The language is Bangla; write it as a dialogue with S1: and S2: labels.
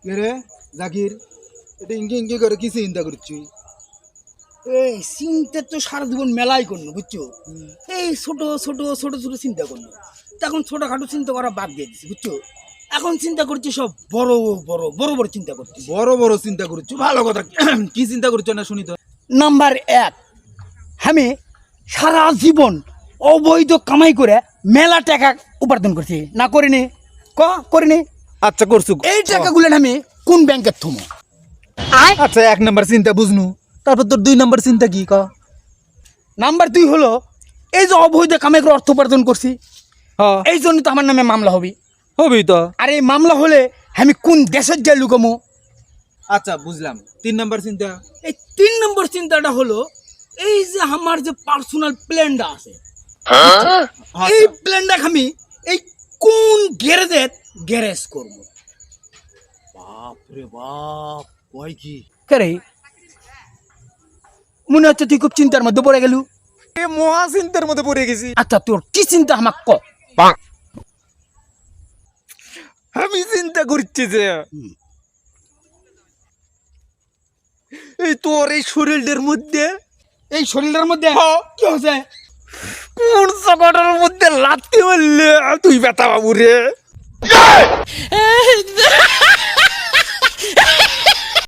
S1: রে জাকির, এটা ইঙ্গে ইঙ্গে করে কি চিন্তা করছি?
S2: এই চিন্তা তো সারা জীবন মেলাই করলো বুঝছো। এই ছোট ছোট ছোট ছোট চিন্তা করলো, তখন ছোটখাটো চিন্তা করা বাদ দিয়ে দিছি বুঝছো। এখন চিন্তা করছি সব বড় বড় বড় বড় চিন্তা করছি।
S1: বড় বড় চিন্তা করছি, ভালো কথা। কি চিন্তা করছো না শুনি তো?
S2: নাম্বার 1, আমি সারা জীবন অবৈধ কামাই করে মেলা টাকা উপার্জন করছি, না করিনি? করিনি।
S1: আচ্ছা করছু।
S2: এই টাকাগুলো আমি কোন ব্যাংকে থমো?
S1: আচ্ছা, 1 নাম্বার চিন্তা বুঝনু, তারপর তোর 2 নাম্বার চিন্তা কি ক?
S2: নাম্বার 2 হলো, এই যে অবৈধ কামাই করে অর্থ উপার্জন করছি,
S1: হ্যাঁ
S2: এই জন্য তো আমার নামে মামলা হবে।
S1: হবেই তো।
S2: আর এই মামলা হলে আমি কোন দেশের যাই লুকামো?
S1: আচ্ছা বুঝলাম। 3 নাম্বার চিন্তা?
S2: এই 3 নম্বর চিন্তাটা হলো, এই যে আমার যে পার্সোনাল প্ল্যানটা আছে, এই প্ল্যানটা আমি এই কোন গ্যারেজ করব।
S1: বাপ রে বাপ, কয় কি?
S2: কেরে মনে হচ্ছে তুই খুব চিন্তার মধ্যে পড়ে গেলু।
S1: এ মহা চিন্তার মধ্যে পড়ে গেছি।
S2: আচ্ছা তোর কি চিন্তা আমাক ক।
S1: আমি চিন্তা করছি যে এই তোর এই শরীরের মধ্যে,
S2: এই শরীরের মধ্যে কি হচ্ছে?
S1: কোন জায়গাটার মধ্যে লাথি মারলে তুই ব্যথা পাবো রে?